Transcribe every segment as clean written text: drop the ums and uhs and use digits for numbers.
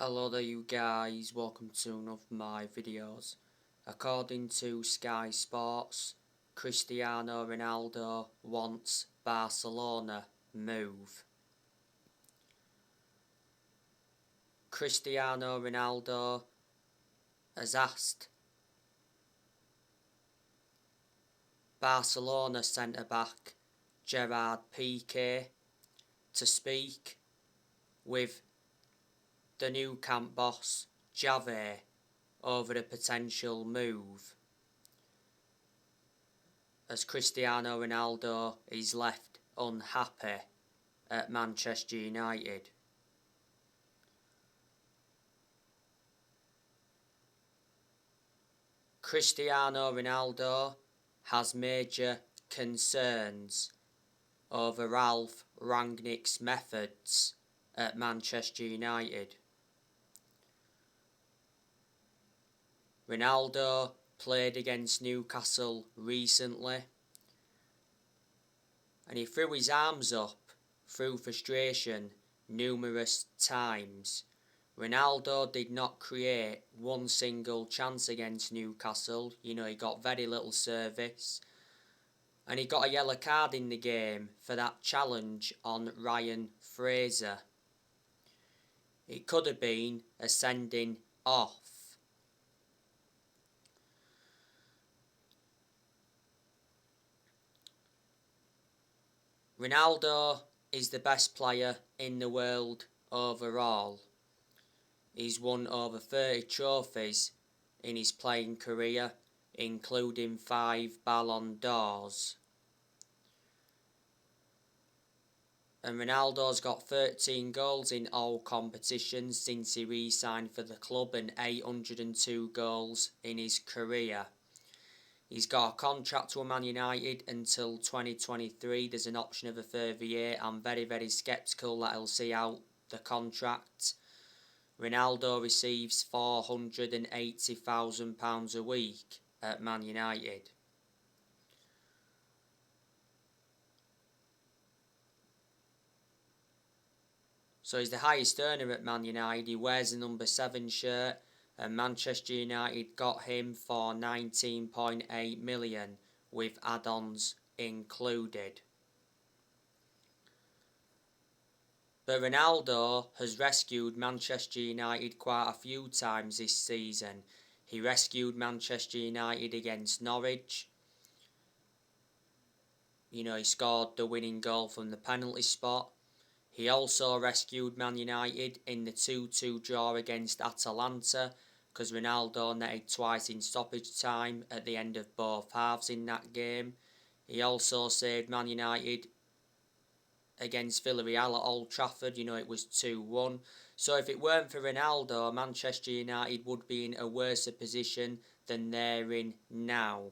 Hello there you guys, welcome to one of my videos. According to Sky Sports, Cristiano Ronaldo wants Barcelona move. Cristiano Ronaldo has asked Barcelona centre-back Gerard Piqué to speak with the new camp boss Xavi over a potential move, as Cristiano Ronaldo is left unhappy at Manchester United. Cristiano Ronaldo has major concerns over Ralf Rangnick's methods at Manchester United. Ronaldo played against Newcastle recently and he threw his arms up through frustration numerous times. Ronaldo did not create one single chance against Newcastle. He got very little service. And he got a yellow card in the game for that challenge on Ryan Fraser. It could have been a sending off. Ronaldo is the best player in the world overall. He's won over 30 trophies in his playing career, including 5 Ballon d'Ors. And Ronaldo's got 13 goals in all competitions since he re-signed for the club and 802 goals in his career. He's got a contract with Man United until 2023. There's an option of a further year. I'm very, very sceptical that he'll see out the contract. Ronaldo receives £480,000 a week at Man United. So he's the highest earner at Man United. He wears the number 7 shirt. And Manchester United got him for 19.8 million with add-ons included. But Ronaldo has rescued Manchester United quite a few times this season. He rescued Manchester United against Norwich. He scored the winning goal from the penalty spot. He also rescued Man United in the 2-2 draw against Atalanta, because Ronaldo netted twice in stoppage time at the end of both halves in that game. He also saved Man United against Villarreal at Old Trafford. It was 2-1. So if it weren't for Ronaldo, Manchester United would be in a worse position than they're in now.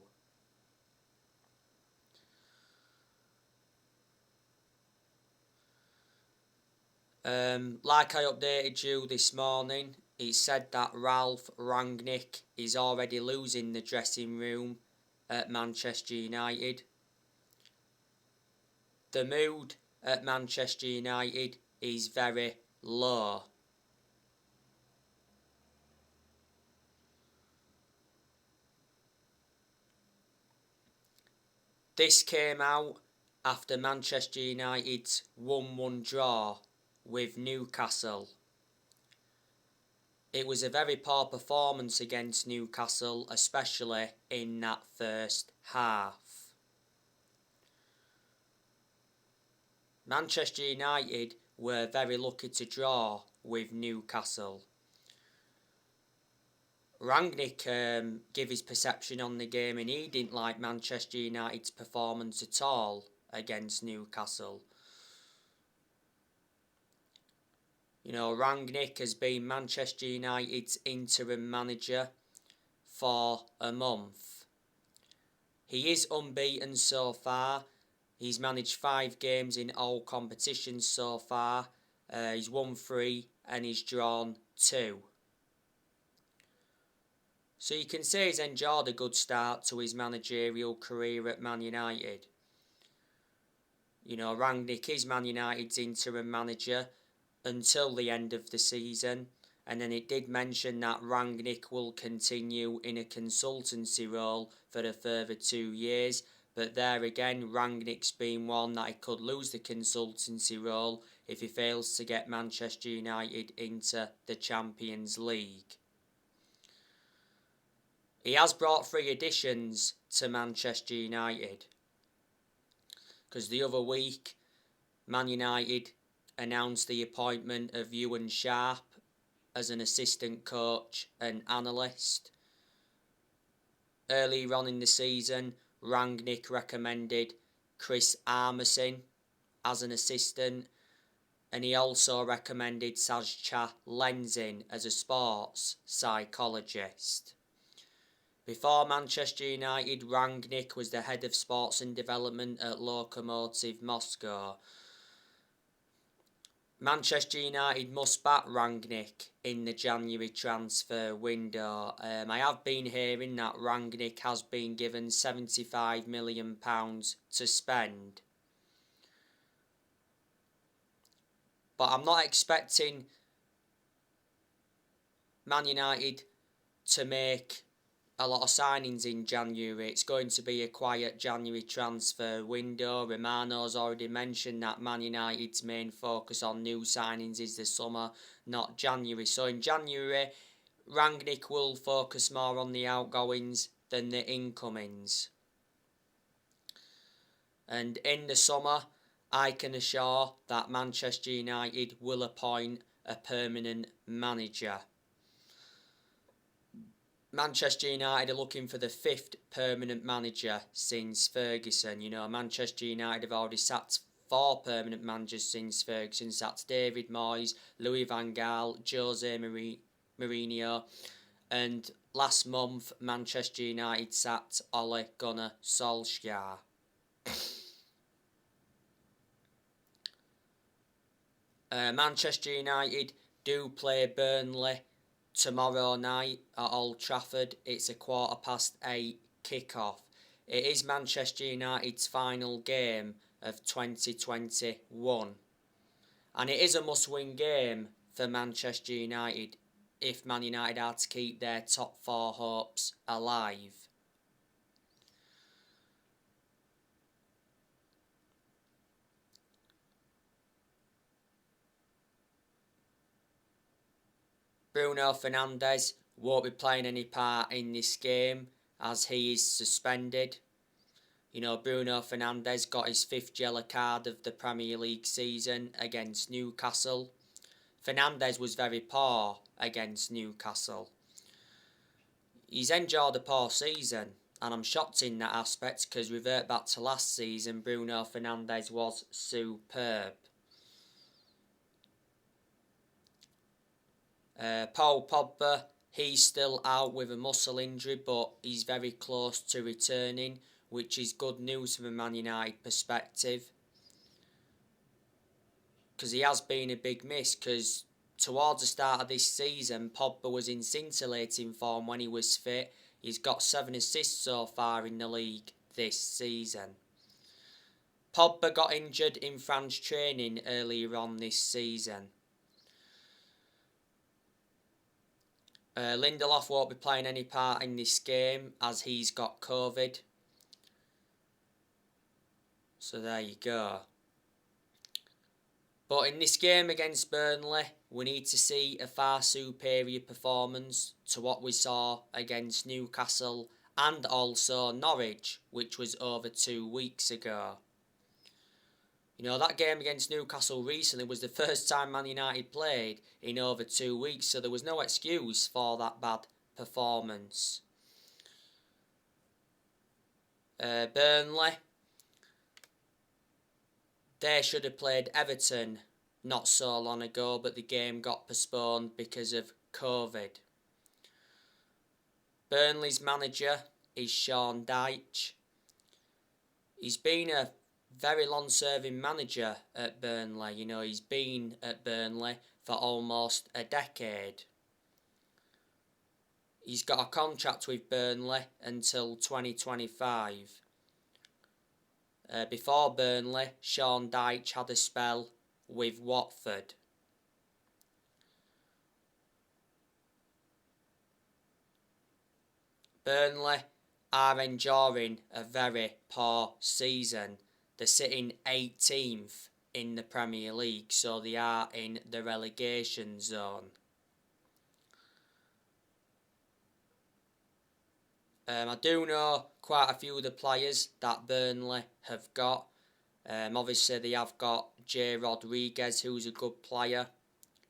Like I updated you this morning, it said that Ralf Rangnick is already losing the dressing room at Manchester United. The mood at Manchester United is very low. This came out after Manchester United's 1-1 draw with Newcastle. It was a very poor performance against Newcastle, especially in that first half. Manchester United were very lucky to draw with Newcastle. Rangnick gave his perception on the game and he didn't like Manchester United's performance at all against Newcastle. Rangnick has been Manchester United's interim manager for a month. He is unbeaten so far. He's managed 5 games in all competitions so far. He's won 3 and he's drawn 2. So you can say he's enjoyed a good start to his managerial career at Man United. Rangnick is Man United's interim manager until the end of the season, And then it did mention that Rangnick will continue in a consultancy role for a further 2 years. But there again, Rangnick's been one that he could lose the consultancy role if he fails to get Manchester United into the Champions League. He has brought 3 additions to Manchester United, because the other week Man United announced the appointment of Ewan Sharp as an assistant coach and analyst. Earlier on in the season, Rangnick recommended Chris Armisen as an assistant, and he also recommended Sajcha Lenzin as a sports psychologist. Before Manchester United, Rangnick was the head of sports and development at Lokomotiv Moscow. Manchester United must back Rangnick in the January transfer window. I have been hearing that Rangnick has been given £75 million to spend. But I'm not expecting Man United to make a lot of signings in January. It's going to be a quiet January transfer window. Romano's already mentioned that Man United's main focus on new signings is the summer, not January. So in January, Rangnick will focus more on the outgoings than the incomings. And in the summer, I can assure that Manchester United will appoint a permanent manager. Manchester United are looking for the 5th permanent manager since Ferguson. Manchester United have already sacked 4 permanent managers since Ferguson. That's David Moyes, Louis van Gaal, Jose Mourinho, and last month Manchester United sacked Ole Gunnar Solskjaer. Manchester United do play Burnley tomorrow night at Old Trafford. It's a 8:15 kick-off. It is Manchester United's final game of 2021. And it is a must-win game for Manchester United if Man United are to keep their top 4 hopes alive. Bruno Fernandes won't be playing any part in this game as he is suspended. Bruno Fernandes got his 5th yellow card of the Premier League season against Newcastle. Fernandes was very poor against Newcastle. He's enjoyed a poor season, and I'm shocked in that aspect because revert back to last season, Bruno Fernandes was superb. Paul Pogba, he's still out with a muscle injury, but he's very close to returning, which is good news from a Man United perspective. Because he has been a big miss, because towards the start of this season, Pogba was in scintillating form when he was fit. He's got 7 assists so far in the league this season. Pogba got injured in France training earlier on this season. Lindelof won't be playing any part in this game as he's got COVID. So there you go. But in this game against Burnley, we need to see a far superior performance to what we saw against Newcastle and also Norwich, which was over 2 weeks ago. That game against Newcastle recently was the first time Man United played in over 2 weeks, so there was no excuse for that bad performance. Burnley, they should have played Everton not so long ago, but the game got postponed because of COVID. Burnley's manager is Sean Dyche. He's been a very long-serving manager at Burnley. He's been at Burnley for almost a decade. He's got a contract with Burnley until 2025. Before Burnley, Sean Dyche had a spell with Watford. Burnley are enduring a very poor season. They're sitting 18th in the Premier League, so they are in the relegation zone. I do know quite a few of the players that Burnley have got. Obviously, they have got Jay Rodriguez, who's a good player.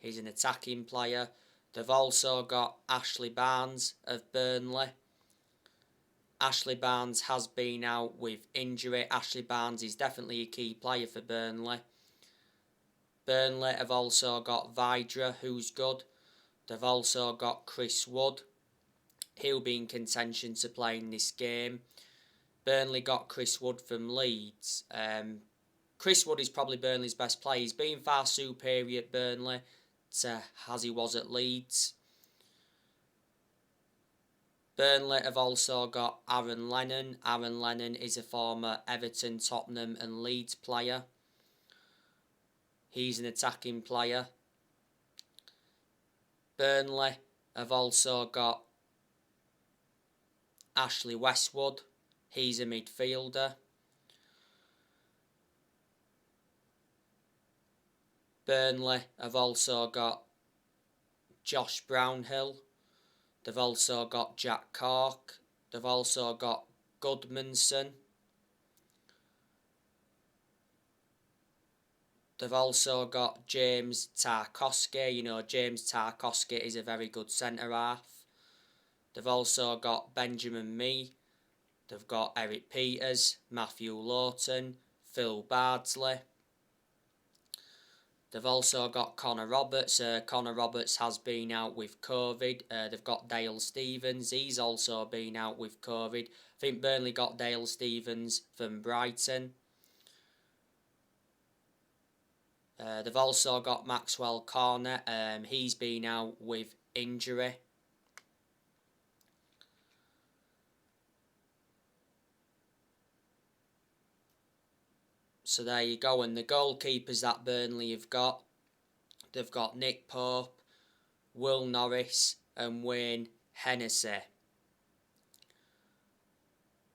He's an attacking player. They've also got Ashley Barnes of Burnley. Ashley Barnes has been out with injury. Ashley Barnes is definitely a key player for Burnley. Burnley have also got Vidra, who's good. They've also got Chris Wood. He'll be in contention to play in this game. Burnley got Chris Wood from Leeds. Chris Wood is probably Burnley's best player. He's been far superior at Burnley as he was at Leeds. Burnley have also got Aaron Lennon. Aaron Lennon is a former Everton, Tottenham and Leeds player. He's an attacking player. Burnley have also got Ashley Westwood. He's a midfielder. Burnley have also got Josh Brownhill. They've also got Jack Cork. They've also got Goodmanson. They've also got James Tarkowski. You know, James Tarkowski is a very good centre-half. They've also got Benjamin Mee. They've got Eric Peters, Matthew Lawton, Phil Bardsley. They've also got Connor Roberts. Connor Roberts has been out with COVID. They've got Dale Stevens. He's also been out with COVID. I think Burnley got Dale Stevens from Brighton. They've also got Maxwell Cornet. He's been out with injury. So there you go. And the goalkeepers that Burnley have got, they've got Nick Pope, Will Norris and Wayne Hennessy.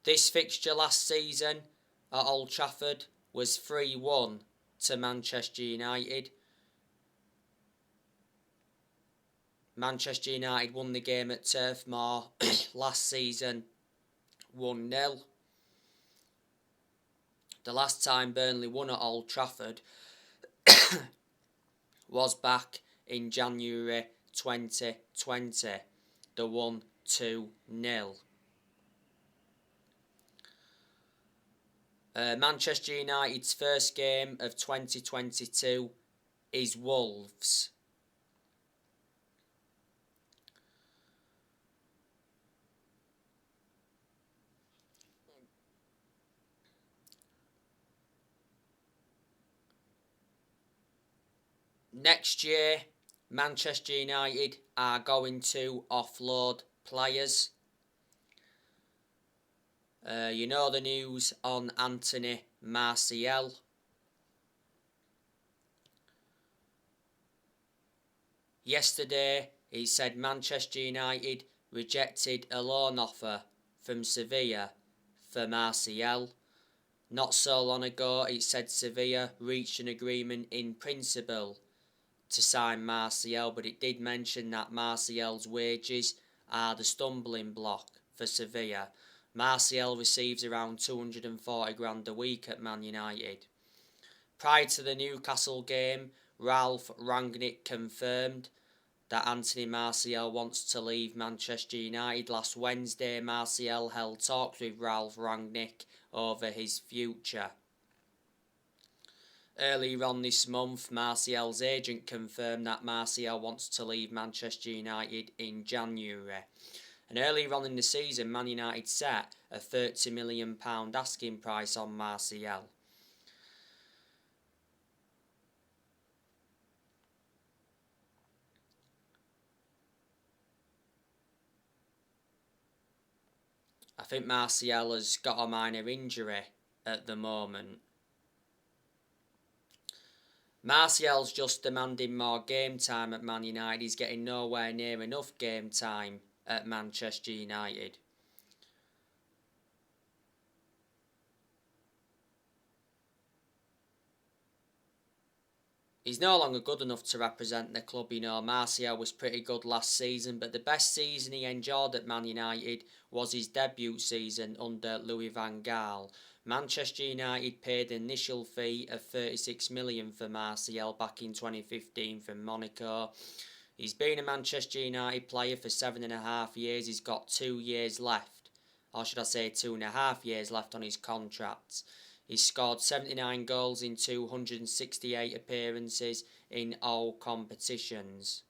This fixture last season at Old Trafford was 3-1 to Manchester United. Manchester United won the game at Turf Moor last season 1-0. The last time Burnley won at Old Trafford was back in January 2020. They won 2-0. Manchester United's first game of 2022 is Wolves. Next year, Manchester United are going to offload players. You know the news on Anthony Martial. Yesterday, he said Manchester United rejected a loan offer from Sevilla for Martial. Not so long ago, it said Sevilla reached an agreement in principle to sign Martial, but it did mention that Martial's wages are the stumbling block for Sevilla. Martial receives around 240 grand a week at Man United. Prior to the Newcastle game, Ralph Rangnick confirmed that Anthony Martial wants to leave Manchester United. Last Wednesday, Martial held talks with Ralph Rangnick over his future. Earlier on this month, Martial's agent confirmed that Martial wants to leave Manchester United in January. And earlier on in the season, Man United set a £30 million asking price on Martial. I think Martial has got a minor injury at the moment. Martial's just demanding more game time at Man United. He's getting nowhere near enough game time at Manchester United. he's no longer good enough to represent the club. Martial was pretty good last season, but the best season he enjoyed at Man United was his debut season under Louis van Gaal. Manchester United paid an initial fee of 36 million for Martial back in 2015 from Monaco. He's been a Manchester United player for 7.5 years. He's got 2 years left, or should I say 2.5 years left on his contract. He's scored 79 goals in 268 appearances in all competitions.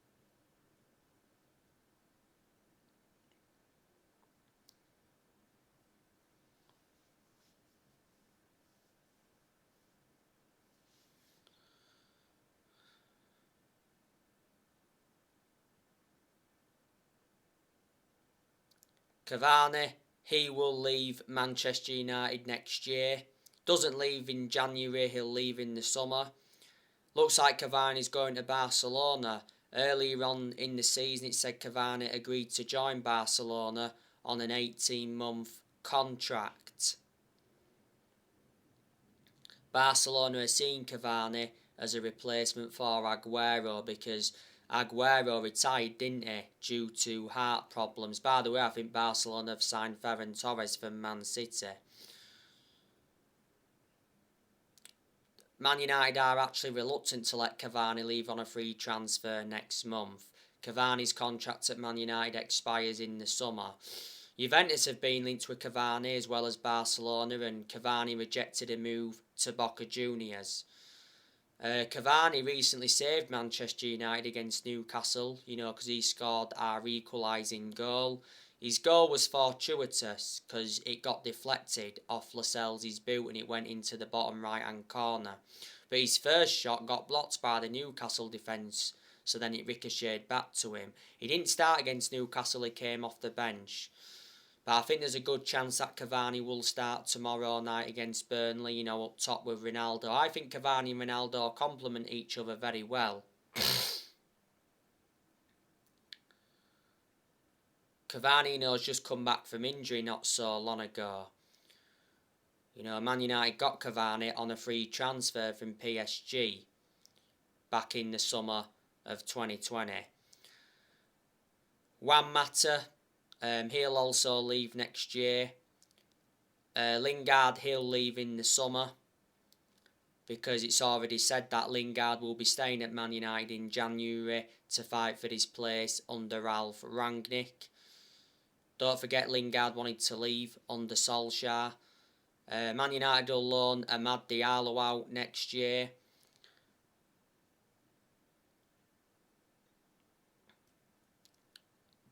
Cavani, he will leave Manchester United next year. Doesn't leave in January, he'll leave in the summer. Looks like Cavani's going to Barcelona. Earlier on in the season, it said Cavani agreed to join Barcelona on an 18-month contract. Barcelona are seeing Cavani as a replacement for Aguero because Aguero retired, didn't he, due to heart problems. By the way, I think Barcelona have signed Ferran Torres from Man City. Man United are actually reluctant to let Cavani leave on a free transfer next month. Cavani's contract at Man United expires in the summer. Juventus have been linked with Cavani as well as Barcelona, and Cavani rejected a move to Boca Juniors. Cavani recently saved Manchester United against Newcastle, because he scored our equalising goal. His goal was fortuitous because it got deflected off Lascelles' boot and it went into the bottom right hand corner. But his first shot got blocked by the Newcastle defence, so then it ricocheted back to him. He didn't start against Newcastle, he came off the bench. But I think there's a good chance that Cavani will start tomorrow night against Burnley, up top with Ronaldo. I think Cavani and Ronaldo complement each other very well. Cavani has just come back from injury not so long ago. Man United got Cavani on a free transfer from PSG back in the summer of 2020. Juan Mata, he'll also leave next year. Lingard, he'll leave in the summer because it's already said that Lingard will be staying at Man United in January to fight for his place under Ralf Rangnick. Don't forget Lingard wanted to leave under Solskjaer. Man United will loan Amad Diallo out next year.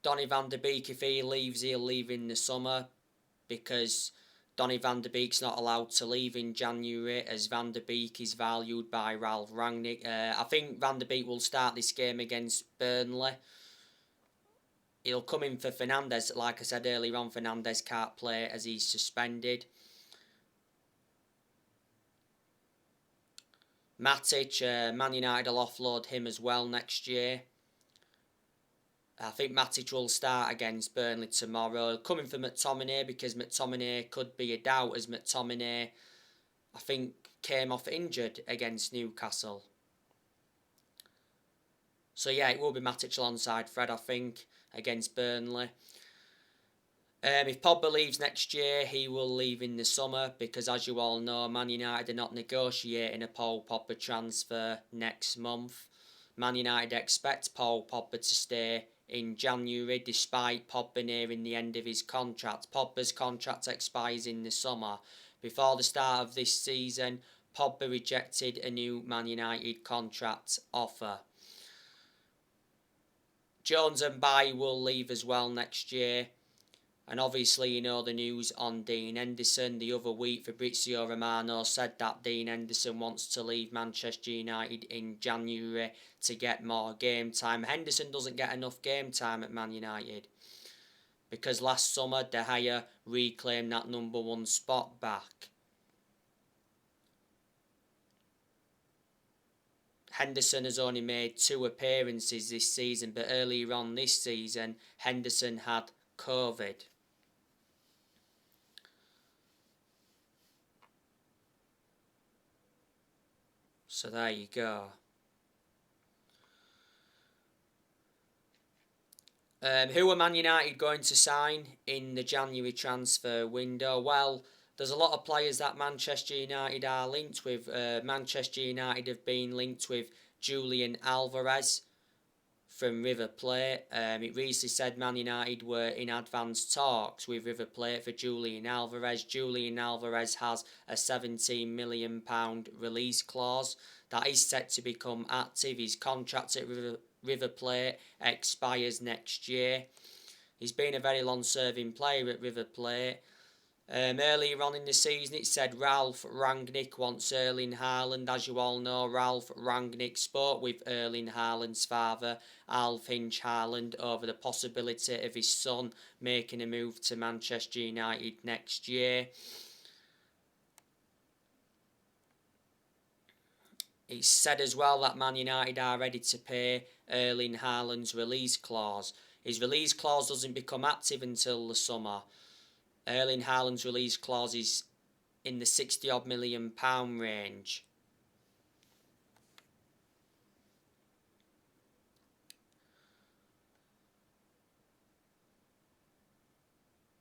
Donny van de Beek, if he leaves, he'll leave in the summer because Donny van de Beek's not allowed to leave in January as Van de Beek is valued by Ralf Rangnick. I think Van de Beek will start this game against Burnley. He'll come in for Fernandes. Like I said earlier on, Fernandes can't play as he's suspended. Matic, Man United will offload him as well next year. I think Matic will start against Burnley tomorrow. Coming for McTominay because McTominay could be a doubt as McTominay, I think, came off injured against Newcastle. So yeah, it will be Matic alongside Fred, I think, against Burnley. If Pogba leaves next year, he will leave in the summer because, as you all know, Man United are not negotiating a Paul Pogba transfer next month. Man United expect Paul Pogba to stay in January despite Pogba nearing the end of his contract. Pogba's contract expires in the summer. Before the start of this season, Pogba rejected a new Man United contract offer. Jones and Bailly will leave as well next year. And obviously, the news on Dean Henderson. The other week, Fabrizio Romano said that Dean Henderson wants to leave Manchester United in January to get more game time. Henderson doesn't get enough game time at Man United because last summer De Gea reclaimed that number 1 spot back. Henderson has only made 2 appearances this season, but earlier on this season, Henderson had COVID. So there you go. Who are Man United going to sign in the January transfer window? Well, there's a lot of players that Manchester United are linked with. Manchester United have been linked with Julian Alvarez from River Plate. It recently said Man United were in advanced talks with River Plate for Julian Alvarez. Julian Alvarez has a £17 million release clause that is set to become active. His contract at River Plate expires next year. He's been a very long-serving player at River Plate. Earlier on in the season, it said Ralph Rangnick wants Erling Haaland. As you all know, Ralph Rangnick spoke with Erling Haaland's father, Alf-Inge Haaland, over the possibility of his son making a move to Manchester United next year. It's said as well that Man United are ready to pay Erling Haaland's release clause. His release clause doesn't become active until the summer. Erling Haaland's release clause is in the £60 million range.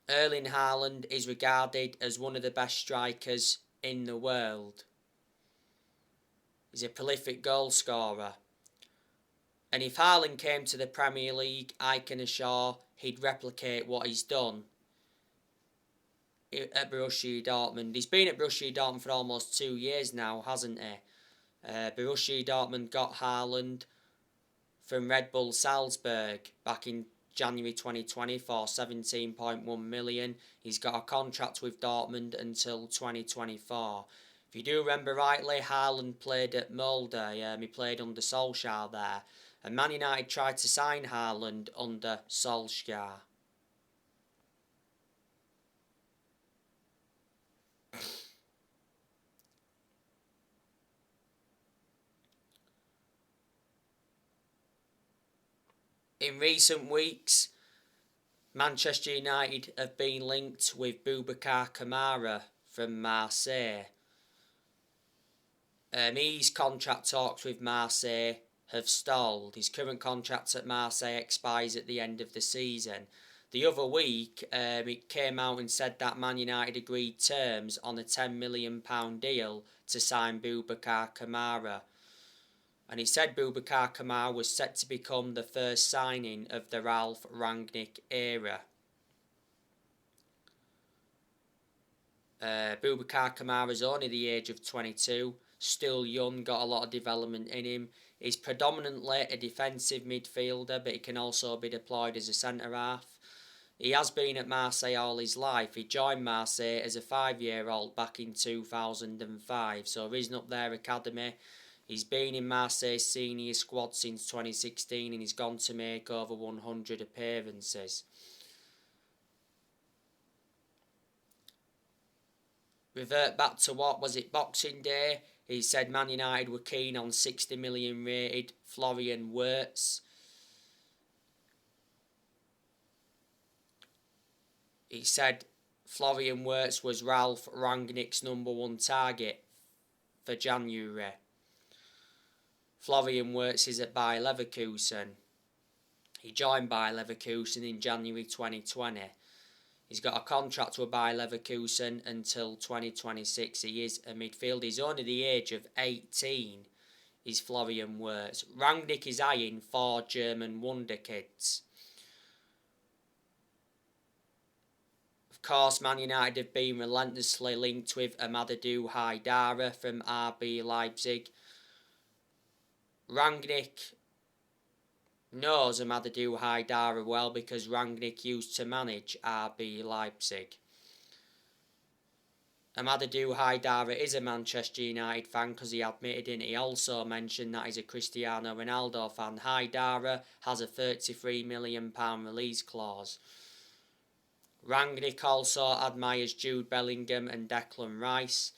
Erling Haaland is regarded as one of the best strikers in the world. He's a prolific goal scorer. And if Haaland came to the Premier League, I can assure he'd replicate what he's done at Borussia Dortmund. He's been at Borussia Dortmund for almost 2 years now, hasn't he? Borussia Dortmund got Haaland from Red Bull Salzburg back in January 2020 for 17.1 million. He's got a contract with Dortmund until 2024. If you do remember rightly, Haaland played at Molde. He played under Solskjaer there. And Man United tried to sign Haaland under Solskjaer. In recent weeks, Manchester United have been linked with Boubacar Kamara from Marseille. His contract talks with Marseille have stalled. His current contract at Marseille expires at the end of the season. The other week, it came out and said that Man United agreed terms on a £10 million deal to sign Boubacar Kamara. And he said Boubacar Kamara was set to become the first signing of the Ralph Rangnick era. Boubacar Kamara is only the age of 22, still young, got a lot of development in him. He's predominantly a defensive midfielder, but he can also be deployed as a centre-half. He has been at Marseille all his life. He joined Marseille as a 5-year-old back in 2005, so risen up their academy. He's been in Marseille's senior squad since 2016 and he's gone to make over 100 appearances. Revert back to what was it, Boxing Day? He said Man United were keen on 60 million rated Florian Wirtz. He said Florian Wirtz was Ralph Rangnick's #1 target for January. Florian Wirtz is at Bayer Leverkusen. He joined Bayer Leverkusen in January 2020. He's got a contract with Bayer Leverkusen until 2026. He is a midfielder. He's only the age of 18. Is Florian Wirtz. Rangnick is eyeing 4 German wonder kids. Of course, Man United have been relentlessly linked with Amadou Haidara from RB Leipzig. Rangnick knows Amadou Haidara well because Rangnick used to manage RB Leipzig. Amadou Haidara is a Manchester United fan because he admitted it. He also mentioned that he's a Cristiano Ronaldo fan. Haidara has a £33 million release clause. Rangnick also admires Jude Bellingham and Declan Rice.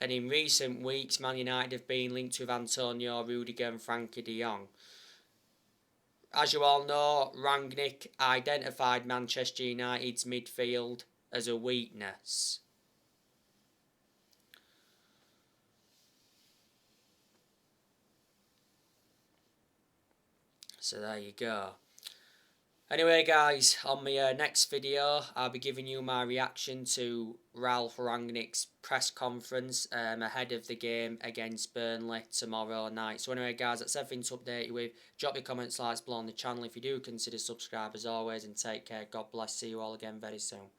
And in recent weeks, Man United have been linked with Antonio Rudiger and Frankie de Jong. As you all know, Rangnick identified Manchester United's midfield as a weakness. So there you go. Anyway guys, on my next video I'll be giving you my reaction to Ralph Rangnick's press conference ahead of the game against Burnley tomorrow night. So anyway guys, that's everything to update you with. Drop your comments, likes below on the channel if you do consider subscribe as always, and take care. God bless. See you all again very soon.